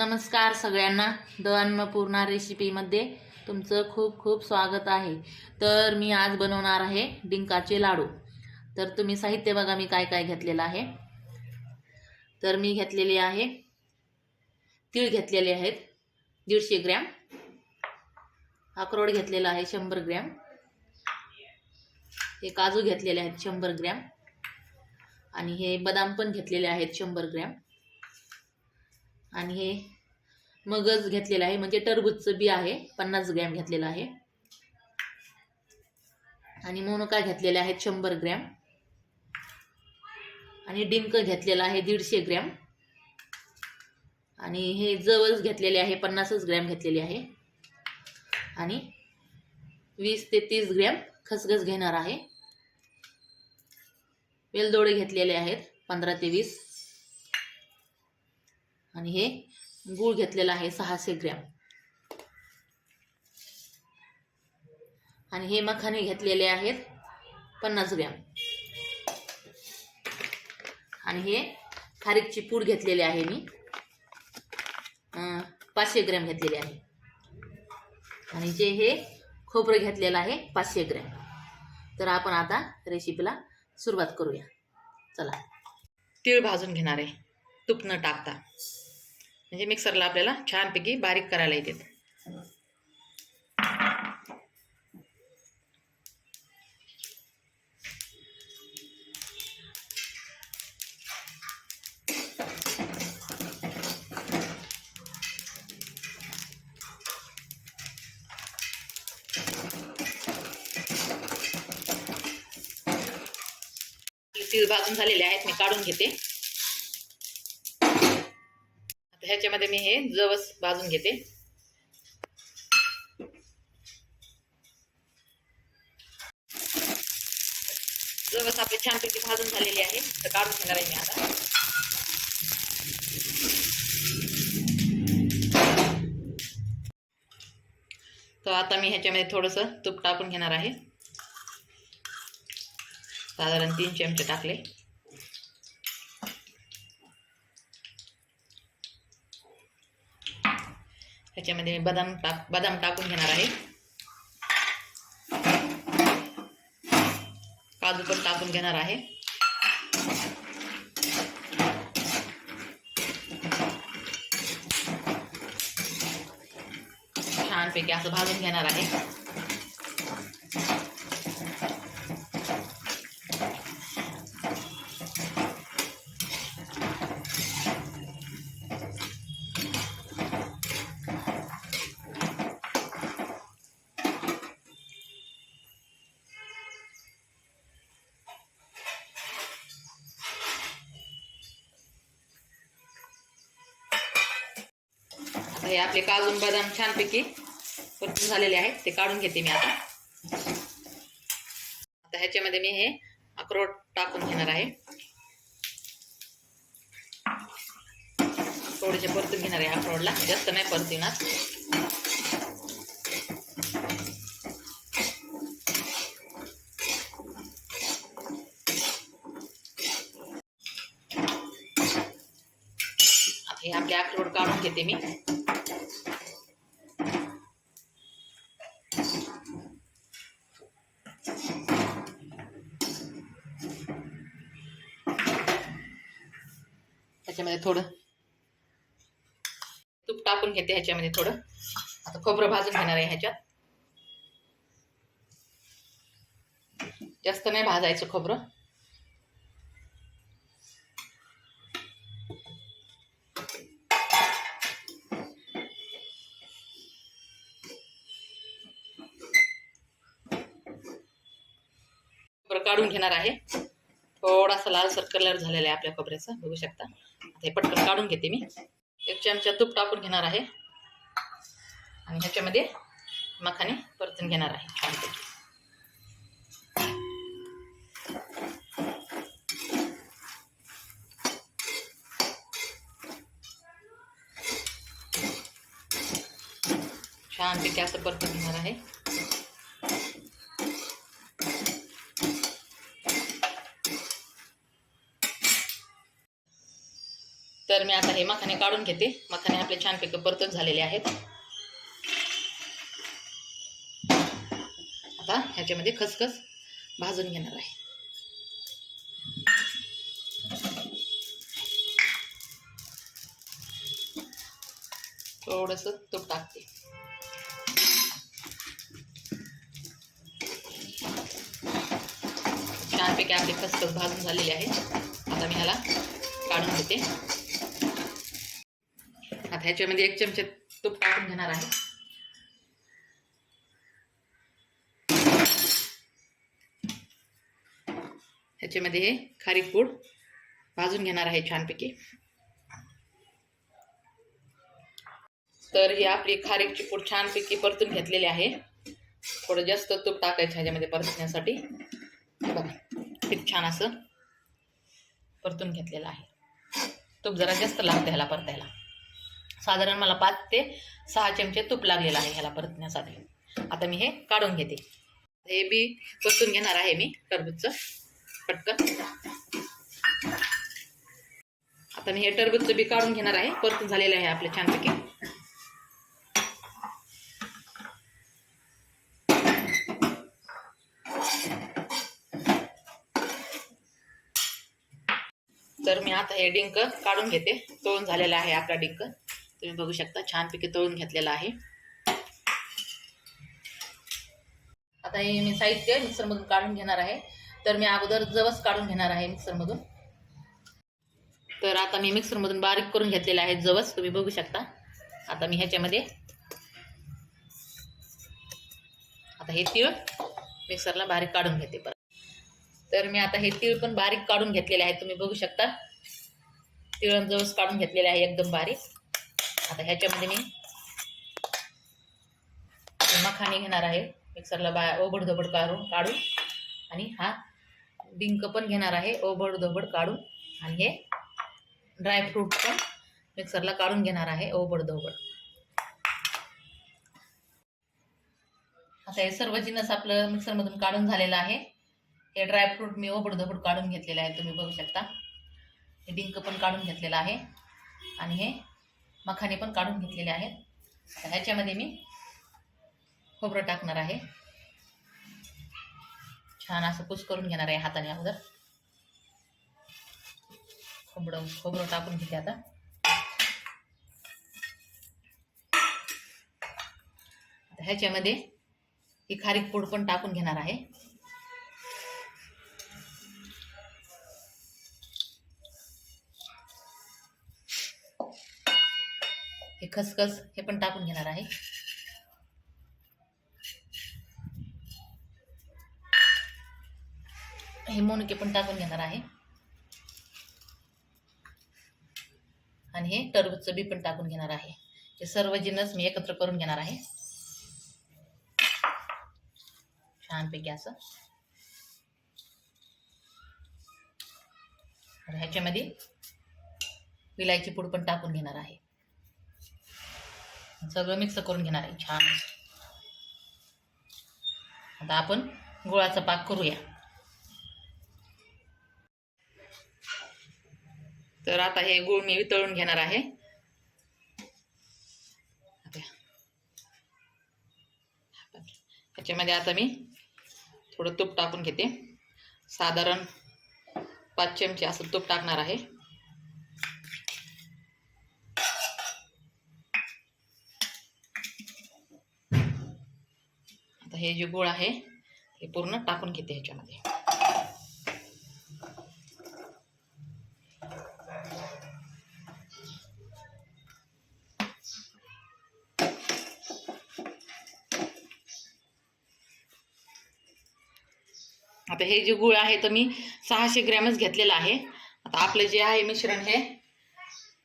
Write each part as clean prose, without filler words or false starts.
नमस्कार सगळ्यांना. द अन्नपूर्णा रेसिपीमध्ये तुमचं खूप खूप स्वागत आहे. तर मी आज बनवणार आहे डिंकाचे लाडू. तर तुम्ही साहित्य बघा मी काय काय घेतलेलं आहे. तर मी घेतलेले आहे तीळ घेतलेले आहेत 150 ग्रॅम, अक्रोड घेतलेला आहे 100 ग्रॅम, हे काजू घेतलेले आहेत 100 ग्रॅम आणि हे बदाम पण घेतलेले आहेत 100 ग्रॅम आणि हे मगज घेतलेला आहे म्हणजे टरबूजचं बी आहे 50 ग्रॅम घेतलेला आहे आणि मोनका घेतलेले आहेत 100 ग्रॅम आणि डिंक घेतलेला आहे 150 ग्रॅम आणि हे जवस घेतलेले आहे 50 ग्रॅम घेतलेले आहे आणि 20 ते 30 ग्रॅम खसखस घेणार आहे. वेलदोडे घेतलेले आहेत 15 ते 20 आणि हे गूळ घेतलेला आहे 600 ग्रॅम आणि हे मखाने घेतलेले आहेत 50 ग्रॅम आणि हे खारीकची पूड घेतलेली आहे मी 500 ग्रॅम घेतलेले आहे आणि जे हे खोबरं घेतलेलं आहे 500 ग्रॅम. तर आपण आता रेसिपीला सुरुवात करूया. चला. तीळ भाजून घेणार आहे तूप न टाकता, म्हणजे मिक्सरला आपल्याला छानपैकी बारीक करायला येते. तीळ भाजून झालेले आहेत, मी काढून घेते. आता ह्याच्यामध्ये मी हे जवस भाजून घेते. जवस आपले छानपैकी भाजून झालेले आहे, तर काढून घेणार आहे मी आता. तर आता मी ह्याच्यामध्ये थोडंसं तूप टाकून घेणार आहे, साधारण 3 चमचे टाकले. ह्याच्यामध्ये बदाम टाकून घेणार आहे, काजू पण टाकून घेणार आहे. छानपैकी असं भाजून घेणार आहे. हे आपले काजू बदाम छानपैकी परतून झालेले आहेत, ते काढून घेते मी आता. आता ह्याच्यामध्ये मी हे अक्रोड टाकून घेणार आहे, थोडेसे परतून घेणार आहे. अक्रोडला जास्त नाही परतवणार. आता हे आपले अक्रोड काढून घेते मी. ह्याच्यामध्ये थोडं तूप टाकून घेते. ह्याच्यामध्ये थोडं आता खोबरं भाजून घेणार आहे. ह्याच्यात जास्त नाही भाजायचं खोबरं. खोबरं काढून घेणार आहे. थोडासा लालसर कलर झालेला आहे आपल्या खोबऱ्याचा, बघू शकता. आता हे पटकन काढून घेते मी. 1 चमचा तूप टाकून घेणार आहे आणि ह्याच्यामध्ये मखाने परतून घेणार आहे छानपैकी. छानपैकी असं परतून घेणार आहे. तर मी आता हे मखाने काढून घेते. मखाने आपले छानपैकी परतून झालेले आहेत. आता ह्याच्यामध्ये खसखस भाजून घेणार आहे. थोडंसं तूप टाकते. छानपैकी आपले खसखस भाजून झालेले आहे. आता मी ह्याला काढून घेते. आता ह्याच्यामध्ये 1 चमचा तूप टाकून घेणार आहे. ह्याच्यामध्ये हे खारीक पूड भाजून घेणार आहे छानपैकी. तर ही आपली खारीकची पूड छानपैकी परतून घेतलेली आहे. थोडं जास्त तूप टाकायचं ह्याच्यामध्ये परतण्यासाठी. बघा किती छान असं परतून घेतलेलं आहे. तूप जरा जास्त लागतं ह्याला परतायला. साधारण मला 5 ते 6 चमचे तूप लागलेलं आहे ह्याला परतण्यासाठी. आता मी हे काढून घेते. हे बी परतून घेणार आहे मी टरबूजचं पटकन. आता मी हे टरबूजचं बी काढून घेणार आहे. परतून झालेलं आहे आपल्या छानपैकी. तर मी आता हे डिंक काढून घेते. तळून झालेला आहे आपला डिंक. तुम्ही बघू शकता छानपैकी तळून घेतलेला आहे. आता हे मी साहित्य मिक्सरमधून काढून घेणार आहे. तर मी अगोदर जवस काढून घेणार आहे मिक्सरमधून. तर आता मी मिक्सरमधून बारीक करून घेतलेला आहे जवस. तुम्ही बघू शकता. आता मी ह्याच्यामध्ये आता हे तीळ मिक्सरला बारीक काढून घेते परत. तर मी आता हे तीळ पण बारीक काढून घेतलेले आहे. तुम्ही बघू शकता तीळ आणि जवस काढून घेतलेले आहे एकदम बारीक. आता ह्याच्यामध्ये मी मखाने घेणार आहे मिक्सरला ओबडधोबड काढून. आणि हा डिंक पण घेणार आहे ओबडधोबड काढून. आणि हे ड्रायफ्रूट पण मिक्सरला काढून घेणार आहे ओबडधोबड. आता हे सर्व जिन्नस आपलं मिक्सरमधून काढून झालेलं आहे. हे ड्रायफ्रूट मी ओबडधोबड काढून घेतलेले आहे. तुम्ही बघू शकता. हे डिंक पण काढून घेतलेलं आहे. आणि हे मखाने पण काढून घेतलेले आहेत. आता ह्याच्यामध्ये मी खोबरं टाकणार आहे. छान असं कुस करून घेणार आहे हाताने अगोदर. खोबरं टाकून घेते आता. ह्याच्यामध्ये ही खारीक पूड पण टाकून घेणार आहे. हे खसखस हे पण टाकून घेणार आहे. हे मोनके पण टाकून घेणार आहे. आणि हे टरबूजचं बी पण टाकून घेणार आहे. हे सर्व जिन्नस मी एकत्र करून घेणार आहे छानपैकी असं. ह्याच्यामध्ये विलायची पूड पण टाकून घेणार आहे. सगळं मिक्स करून घेणार आहे छान. आता आपण गुळाचा पाक करूया. तर आता हे गुळ मी वितळून घेणार आहे. ह्याच्यामध्ये आता मी थोडं तूप टाकून घेते. साधारण 5 चमचे असं तूप टाकणार आहे. आता हे जे गुळ आहे हे पूर्ण टाकून घेते ह्याच्यामध्ये. आता हे जे गुळ आहे तर मी 600 ग्रॅमच घेतलेला आहे. आता आपलं जे आहे मिश्रण हे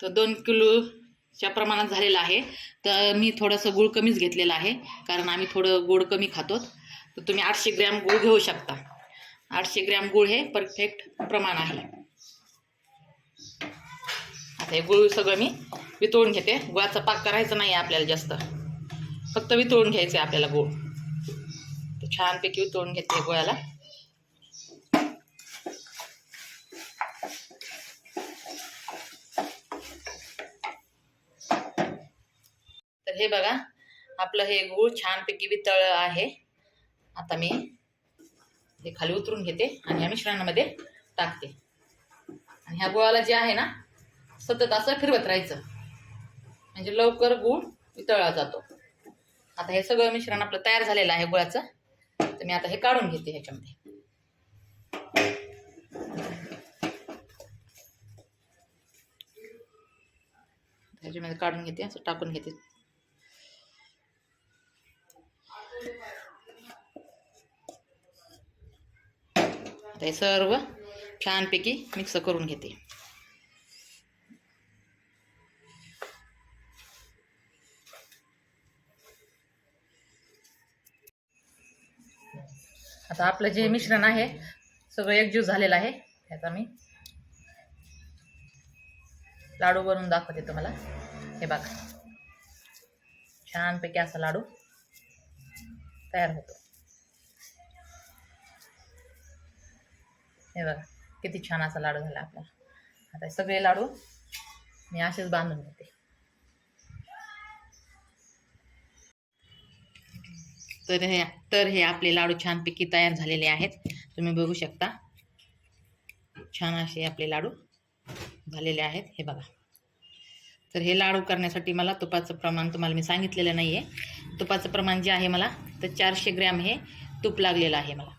तर 2 किलोच्या प्रमाणात झालेलं आहे. तर मी थोडंसं गुळ कमीच घेतलेला आहे कारण आम्ही थोडं गोड कमी खातो. तर तुम्ही 800 ग्रॅम गुळ घेऊ शकता. 800 ग्रॅम गुळ हे परफेक्ट प्रमाण आहे. आता हे गुळ सगळं मी वितळून घेते. गुळाचा पाक करायचा नाही आपल्याला जास्त, फक्त वितळून घ्यायचं आहे आपल्याला गुळ. तर छानपैकी वितळून घेते गुळाला. तर हे बघा, आपलं हे गूळ छानपैकी वितळलं आहे. आता मी हे खाली उतरून घेते आणि ह्या मिश्रणामध्ये टाकते. आणि ह्या गुळाला जे आहे ना, सतत असं फिरवत राहायचं, म्हणजे लवकर गूळ वितळला जातो. आता हे सगळं मिश्रण आपलं तयार झालेलं आहे गुळाचं. तर मी आता हे काढून घेते ह्याच्यामध्ये. ह्याच्यामध्ये काढून घेते, असं टाकून घेते. आता हे सर्व छानपैकी मिक्स करून घेते. आता आपलं जे मिश्रण आहे सगळं एकजीव झालेलं आहे. त्याचा मी लाडू बनवून दाखवते तुम्हाला. हे बघा, छानपैकी असा लाडू तयार होतो. हे बघा, किती छान असा लाडू झाला आपला. आता सगळे लाडू मी असेच बांधून घेते. तर हे आपले लाडू छानपैकी तयार झालेले आहेत. तुम्ही बघू शकता, छान असे आपले लाडू झालेले आहेत. हे बघा, तर हे लाडू करण्यासाठी मला तुपाचं प्रमाण तुम्हाला मी सांगितलेलं नाही आहे. तुपाचं प्रमाण जे आहे मला, तर 400 ग्रॅम हे तूप लागलेलं आहे मला.